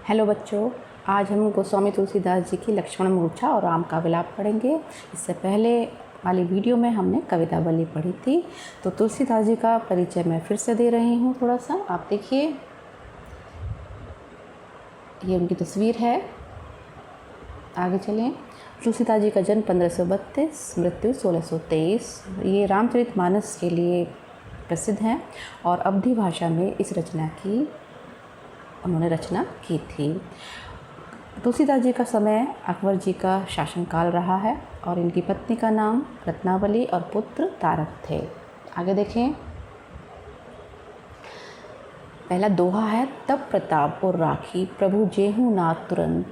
Hello बच्चों, आज हम गोस्वामी तुलसीदास जी की लक्ष्मण मूर्छा और राम का विलाप पढ़ेंगे। इससे पहले वाली वीडियो में हमने कवितावली पढ़ी थी, तो तुलसीदास जी का परिचय मैं फिर से दे रही हूँ। थोड़ा सा आप देखिए, ये उनकी तस्वीर है। आगे चलें। तुलसीदास जी का जन्म 1532, मृत्यु 1623। ये रामचरितमानस के लिए प्रसिद्ध हैं और अवधी भाषा में इस रचना की उन्होंने रचना की थी। तुलसीदास जी का समय अकबर जी का शासनकाल रहा है और इनकी पत्नी का नाम रत्नावली और पुत्र तारक थे। आगे देखें। पहला दोहा है, तब प्रताप और राखी प्रभु जेहू नाथ तुरंत,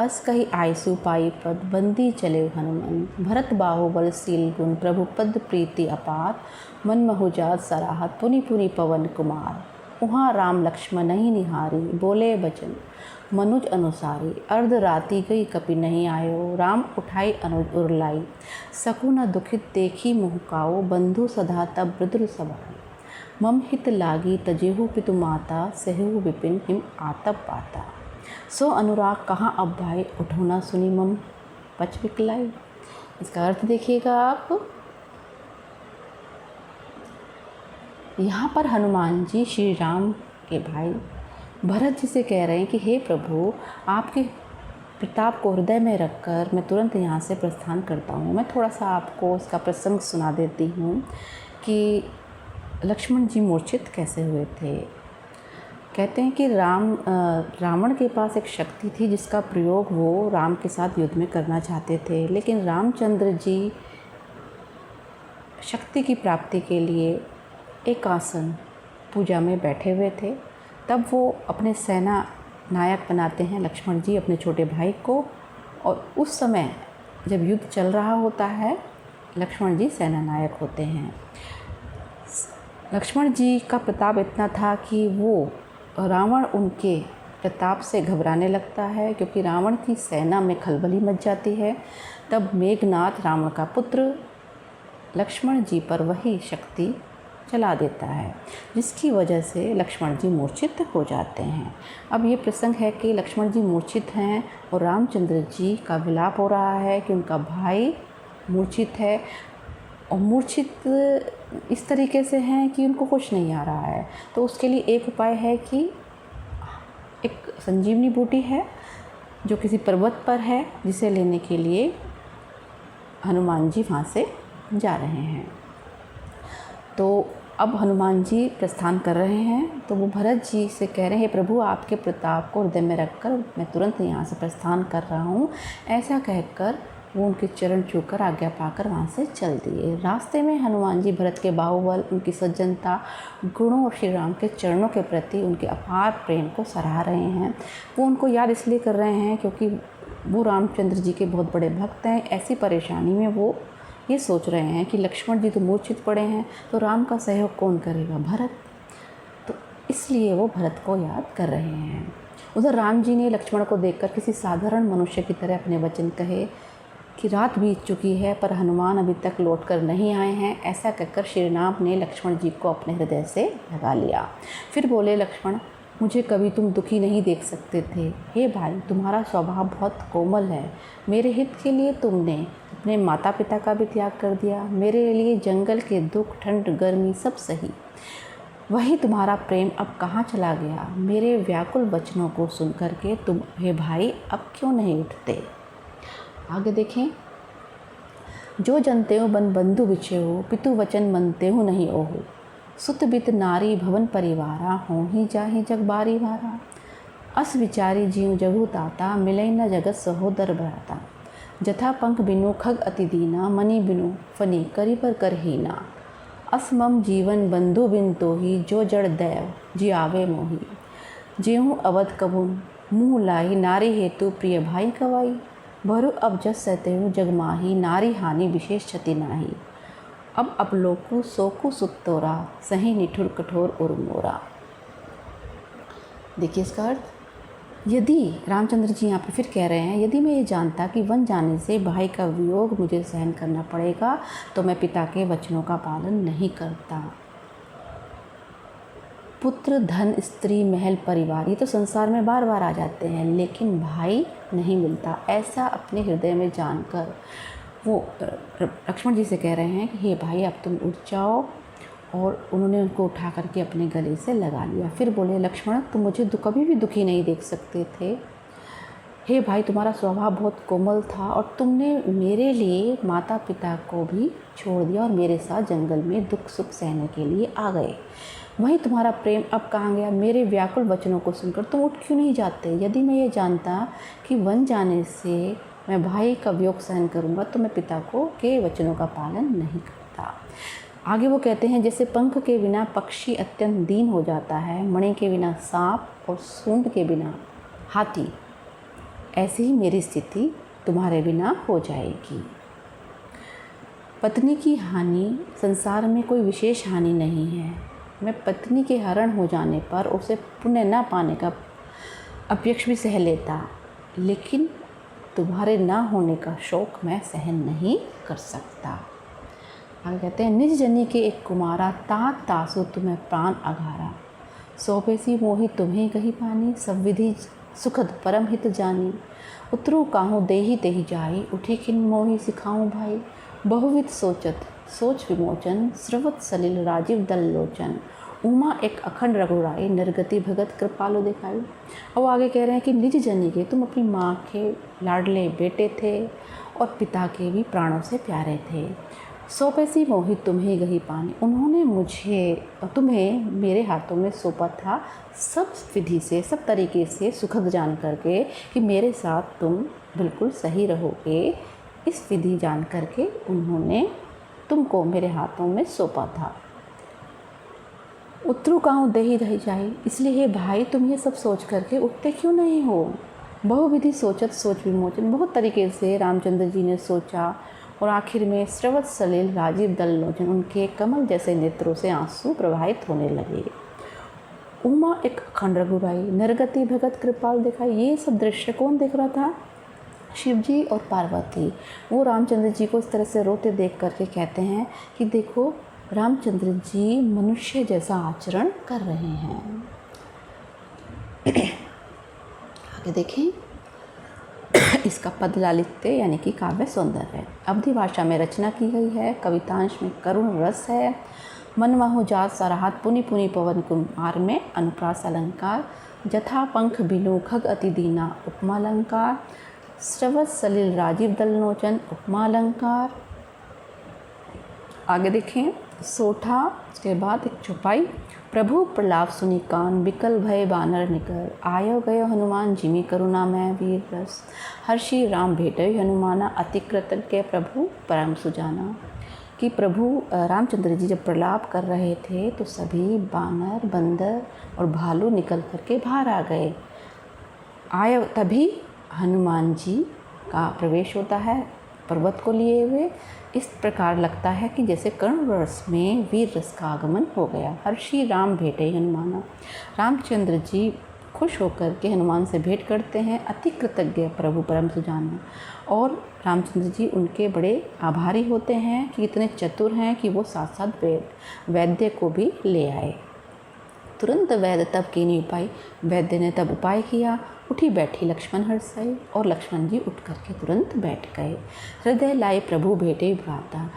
अस कही आयसु पाई पद बंदी चले हनुमंत, भरत बाहुबल सील गुण प्रभु पद प्रीति अपार, मन महुजात सराहत पुनि पुनि पवन कुमार, उहाँ राम लक्ष्मण नहीं निहारी, बोले बचन मनुज अनुसारी, अर्ध राति गई कपि नहीं आयो, राम उठाई अनुज उरलाई, सकु न दुखित देखी मुहकाओ, बंधु सदा तब मृदुल सभाई, मम हित लागी तजेहु पितु माता, सहु विपिन हिम आतप पाता, सो अनुराग कहाँ अब भाई, उठो न सुनी मम पच विकलाई। इसका अर्थ देखिएगा आप। यहाँ पर हनुमान जी श्री राम के भाई भरत जी से कह रहे हैं कि हे प्रभु, आपके प्रताप को हृदय में रखकर मैं तुरंत यहाँ से प्रस्थान करता हूँ। मैं थोड़ा सा आपको इसका प्रसंग सुना देती हूँ कि लक्ष्मण जी मूर्छित कैसे हुए थे। कहते हैं कि रावण के पास एक शक्ति थी जिसका प्रयोग वो राम के साथ युद्ध में करना चाहते थे, लेकिन रामचंद्र जी शक्ति की प्राप्ति के लिए एक आसन पूजा में बैठे हुए थे। तब वो अपने सेना नायक बनाते हैं लक्ष्मण जी अपने छोटे भाई को, और उस समय जब युद्ध चल रहा होता है लक्ष्मण जी सेना नायक होते हैं। लक्ष्मण जी का प्रताप इतना था कि वो रावण उनके प्रताप से घबराने लगता है, क्योंकि रावण की सेना में खलबली मच जाती है। तब मेघनाथ रावण का पुत्र लक्ष्मण जी पर वही शक्ति चला देता है, जिसकी वजह से लक्ष्मण जी मूर्छित हो जाते हैं। अब ये प्रसंग है कि लक्ष्मण जी मूर्छित हैं और रामचंद्र जी का विलाप हो रहा है कि उनका भाई मूर्छित है, और मूर्छित इस तरीके से हैं कि उनको कुछ नहीं आ रहा है। तो उसके लिए एक उपाय है कि एक संजीवनी बूटी है जो किसी पर्वत पर है, जिसे लेने के लिए हनुमान जी वहाँ से जा रहे हैं। तो अब हनुमान जी प्रस्थान कर रहे हैं, तो वो भरत जी से कह रहे हैं, प्रभु आपके प्रताप को हृदय में रखकर मैं तुरंत यहाँ से प्रस्थान कर रहा हूँ। ऐसा कहकर वो उनके चरण छूकर आज्ञा पाकर वहाँ से चल दिए। रास्ते में हनुमान जी भरत के बाहुबल, उनकी सज्जनता, गुणों और श्री राम के चरणों के प्रति उनके अपार प्रेम को सराह रहे हैं। वो उनको याद इसलिए कर रहे हैं क्योंकि वो रामचंद्र जी के बहुत बड़े भक्त हैं। ऐसी परेशानी में वो ये सोच रहे हैं कि लक्ष्मण जी तो मूर्छित पड़े हैं, तो राम का सहयोग कौन करेगा, भरत। तो इसलिए वो भरत को याद कर रहे हैं। उधर राम जी ने लक्ष्मण को देखकर किसी साधारण मनुष्य की तरह अपने वचन कहे कि रात बीत चुकी है पर हनुमान अभी तक लौट कर नहीं आए हैं। ऐसा कहकर श्री राम ने लक्ष्मण जी को अपने हृदय से लगा लिया। फिर बोले, लक्ष्मण, मुझे कभी तुम दुखी नहीं देख सकते थे। हे भाई, तुम्हारा स्वभाव बहुत कोमल है। मेरे हित के लिए तुमने अपने माता पिता का भी त्याग कर दिया। मेरे लिए जंगल के दुख, ठंड, गर्मी सब सही। वही तुम्हारा प्रेम अब कहाँ चला गया। मेरे व्याकुल वचनों को सुन कर के तुम हे भाई अब क्यों नहीं उठते। आगे देखें। जो जनते हो बन बंधु बिछे हो, पितु वचन मनते हो नहीं ओहो, सुत बित नारी भवन परिवारा, हो ही जाहि जग बारी भारा, अस विचारी जीव जगु ताता, मिले न जगत सहोदर भ्राता, जथा पंख बिनु खग अति दीना, मणि बिनु फनी करी पर कर हीना, अस मम जीवन बंधु बिन तो ही, जो जड़ दैव जी आवे मोही, जेहूँ अवध कबुन मुँह लाई, नारी हेतु प्रिय भाई कवाई, भरु अब जस सहते हूँ जग माही, नारी हानि विशेष क्षति नाही, अब अपलोकु सोकु सुत तोरा, सही निठुर कठोर उर मोरा। देखिए इसका अर्थ। यदि रामचंद्र जी यहाँ पे फिर कह रहे हैं, यदि मैं ये जानता कि वन जाने से भाई का वियोग मुझे सहन करना पड़ेगा तो मैं पिता के वचनों का पालन नहीं करता। पुत्र, धन, स्त्री, महल, परिवार, ये तो संसार में बार बार आ जाते हैं, लेकिन भाई नहीं मिलता। ऐसा अपने हृदय में जानकर वो लक्ष्मण जी से कह रहे हैं कि हे भाई, अब तुम उठ जाओ। और उन्होंने उनको उठा करके अपने गले से लगा लिया। फिर बोले, लक्ष्मण, तुम मुझे कभी भी दुखी नहीं देख सकते थे। हे भाई, तुम्हारा स्वभाव बहुत कोमल था और तुमने मेरे लिए माता पिता को भी छोड़ दिया और मेरे साथ जंगल में दुख सुख सहने के लिए आ गए। वहीं तुम्हारा प्रेम अब कहाँ गया? मेरे व्याकुल वचनों को सुनकर तुम उठ क्यों नहीं जाते? यदि मैं ये जानता कि वन जाने से मैं भाई का वियोग सहन करूँगा तो मैं पिता के वचनों का पालन नहीं करता। आगे वो कहते हैं, जैसे पंख के बिना पक्षी अत्यंत दीन हो जाता है, मणि के बिना सांप और सूंड के बिना हाथी, ऐसी ही मेरी स्थिति तुम्हारे बिना हो जाएगी। पत्नी की हानि संसार में कोई विशेष हानि नहीं है। मैं पत्नी के हरण हो जाने पर उसे पुण्य न पाने का अपेक्ष भी सह लेता, लेकिन तुम्हारे ना होने का शोक मैं सहन नहीं कर सकता। आगे कहते हैं, निज जनी के एक कुमारा, तात तासु तुम्हें प्राण अघारा, सौपेसी मोहि तुम्हें कही पानी, सब विधि सुखद परम हित जानी, उतरू काहूँ देही तेही जाई, उठी किन मोहि सिखाऊँ भाई, बहुविध सोचत सोच विमोचन, स्रवत सलिल राजीव दल लोचन, उमा एक अखंड रघुराई, निर्गति भगत कृपालु दिखाई। अब आगे कह रहे हैं कि निज जनी के, तुम अपनी माँ के लाडले बेटे थे और पिता के भी प्राणों से प्यारे थे। सौपेसी मोहित तुम्हें गही पानी, उन्होंने तुम्हें मेरे हाथों में सौंपा था सब विधि से, सब तरीके से सुखद जान करके कि मेरे साथ तुम बिल्कुल सही रहोगे। इस विधि जान करके उन्होंने तुमको मेरे हाथों में सौंपा था। उतरू काहूँ दही दही जाई, इसलिए हे भाई, तुम ये सब सोच करके उठते क्यों नहीं हो? बहुविधि सोचत सोच विमोचन, बहुत तरीके से रामचंद्र जी ने सोचा और आखिर में स्रवत सलिल राजीव दल लोचन, उनके कमल जैसे नेत्रों से आंसू प्रवाहित होने लगे। उमा एक अखंड रघुराई, नरगति भगत कृपाल दिखाई। ये सब दृश्य कौन देख रहा था? शिव जी और पार्वती। वो रामचंद्र जी को इस तरह से रोते देख करके कहते हैं कि देखो, रामचंद्र जी मनुष्य जैसा आचरण कर रहे हैं। आगे देखें, इसका पद लालित्य यानी कि काव्य सौंदर्य अवधि भाषा में रचना की गई है। कवितांश में करुण रस है। मनवाहु जात सराहत पुनि पुनि पवन कुमार में अनुप्रास अलंकार, जथा पंख बिनु खग अति दीना उपमा अलंकार, श्रवत सलिल राजीव दल लोचन उपमा अलंकार। आगे देखें, सोठा, उसके बाद एक चौपाई, प्रभु प्रलाप सुनि कान, बिकल भय बानर निकर, आयो गयो हनुमान जिमि करुणा मैं वीर रस, हर्षि राम भेटय हनुमाना, अति कृतज्ञ प्रभु परम सुजाना। कि प्रभु रामचंद्र जी जब प्रलाप कर रहे थे तो सभी बानर, बंदर और भालू निकल करके बाहर आ गए। आए तभी हनुमान जी का प्रवेश होता है पर्वत को लिए हुए। इस प्रकार लगता है कि जैसे कर्ण रस में वीर रस का आगमन हो गया। हर्षि राम भेटे हनुमाना, रामचंद्र जी खुश होकर के हनुमान से भेंट करते हैं। अति कृतज्ञ प्रभु परम सुजाना, और रामचंद्र जी उनके बड़े आभारी होते हैं कि इतने चतुर हैं कि वो साथ साथ वैद्य को भी ले आए। तुरंत वैद्य तब कीनी उपाय, वैद्य ने तब उपाय किया। उठी बैठी लक्ष्मण हर्षाई, और लक्ष्मण जी उठ करके तुरंत बैठ गए। हृदय लाए प्रभु भेटे भ्राता,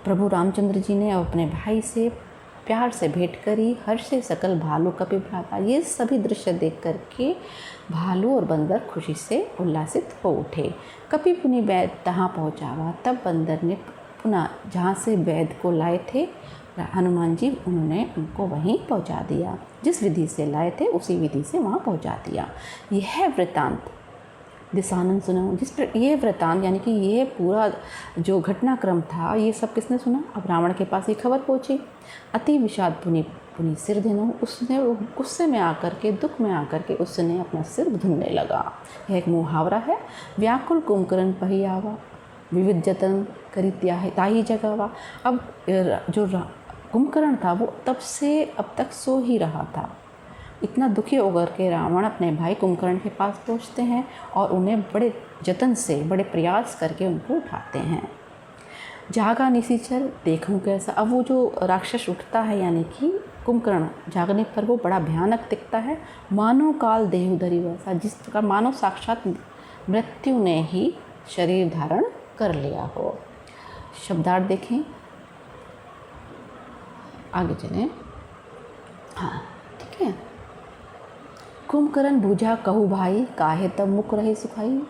प्रभु रामचंद्र जी ने अपने भाई से प्यार से भेंट करी। हर्ष से सकल भालू कपि भ्राता, ये सभी दृश्य देख करके भालू और बंदर खुशी से उल्लासित हो उठे। कपि पुनि वैद्य तहाँ पहुँचावा, तब बंदर ने पुनः जहाँ से वैद्य को लाए थे हनुमान जी, उन्होंने उनको वहीं पहुंचा दिया। जिस विधि से लाए थे उसी विधि से वहाँ पहुंचा दिया। यह वृतांत दिशानंद सुना। ये वृतांत यानी कि ये पूरा जो घटनाक्रम था ये सब किसने सुना? अब रावण के पास ये खबर पहुँची। अति विषाद पुनि पुनि सिर धेनु, उसने गुस्से में आकर के, दुख में आकर के उसने अपना सिर धुनने लगा। यह एक मुहावरा है। व्याकुल कुंभकर्ण पहियावा, विविध जतन करी ताही जगावा। अब जो कुंभकर्ण था वो तब से अब तक सो ही रहा था। इतना दुखी होकर के रावण अपने भाई कुंभकर्ण के पास पहुंचते हैं और उन्हें बड़े जतन से, बड़े प्रयास करके उनको उठाते हैं। जागा निशिचर देखूं कैसा। अब वो जो राक्षस उठता है यानी कि कुंभकर्ण जागने पर वो बड़ा भयानक दिखता है, मानो काल देहुधरी वैसा, जिस प्रकार मानो साक्षात मृत्यु ने ही शरीर धारण कर लिया हो। शब्दार्थ देखें, आगे चलें। हाँ ठीक है। कुंभकर्ण बूझा कहू भाई, काहे तब मुख रहे सुखाई।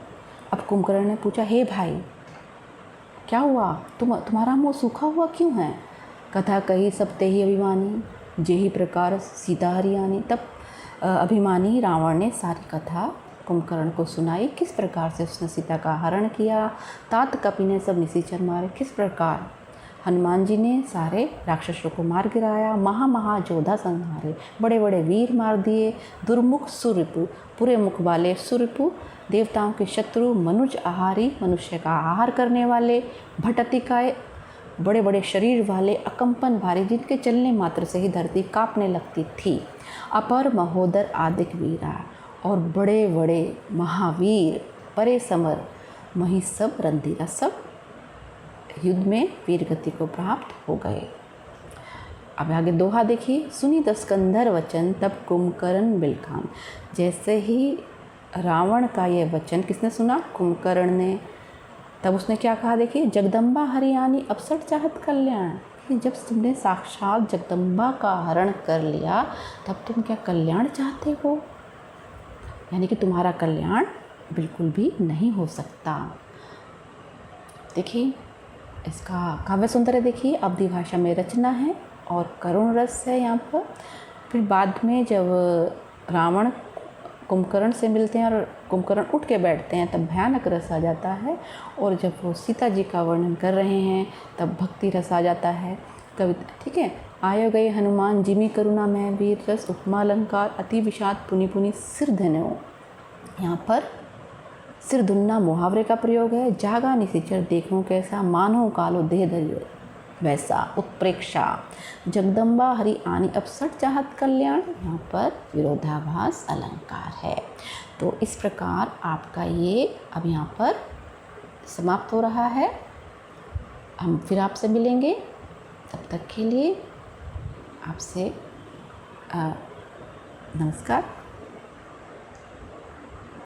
अब कुंभकर्ण ने पूछा, हे भाई क्या हुआ, तुम्हारा मुँह सूखा हुआ क्यों है। कथा कही सब ते ही अभिमानी, जेही प्रकार सीता हरियाणी। तब अभिमानी रावण ने सारी कथा कुंभकर्ण को सुनाई, किस प्रकार से उसने सीता का हरण किया, तात कपि ने सब निशाचर मारे, किस प्रकार हनुमान जी ने सारे राक्षसों को मार गिराया, महा योद्धा संहारे, बड़े बड़े वीर मार दिए, दुर्मुख सुररिपु, पूरे मुख वाले सुररिपु, देवताओं के शत्रु, मनुज आहारी, मनुष्य का आहार करने वाले, भटतिकाय, बड़े बड़े शरीर वाले, अकंपन भारी, जिनके चलने मात्र से ही धरती कांपने लगती थी, अपर महोदर आदिक वीरा, और बड़े बड़े महावीर, परे समर, वहीं सब रणधीरा, सब युद्ध में वीर गति को प्राप्त हो गए। अब आगे दोहा देखिए। सुनी दस्कंधर वचन तब कुंभकर्ण बिलखान। जैसे ही रावण का यह वचन किसने सुना, कुंभकर्ण ने, तब उसने क्या कहा, देखिए, जगदम्बा हरियाणी अपसट चाहत कल्याण, कि जब तुमने साक्षात जगदम्बा का हरण कर लिया तब तुम क्या कल्याण चाहते हो, यानी कि तुम्हारा कल्याण बिल्कुल भी नहीं हो सकता। देखिए इसका काव्य सौंदर्य देखिए, अवधी भाषा में रचना है और करुण रस है यहाँ पर। फिर बाद में जब रावण कुंभकर्ण से मिलते हैं और कुंभकर्ण उठ के बैठते हैं तब भयानक रस आ जाता है, और जब वो सीता जी का वर्णन कर रहे हैं तब भक्ति रस आ जाता है कविता। ठीक है। आयो गए हनुमान जिमी करुणा में वीर रस, उपमा अलंकार अति विषाद पुनि पुनि सिर धन्यो। यहाँ पर सिर धुनना मुहावरे का प्रयोग है। जागा निशिचर देखूं कैसा, मानो कालो देह धरियो वैसा, उत्प्रेक्षा जगदम्बा हरि आनी अपसट चाहत कल्याण, यहाँ पर विरोधाभास अलंकार है। तो इस प्रकार आपका ये अब यहाँ पर समाप्त हो रहा है। हम फिर आपसे मिलेंगे, तब तक के लिए आपसे नमस्कार।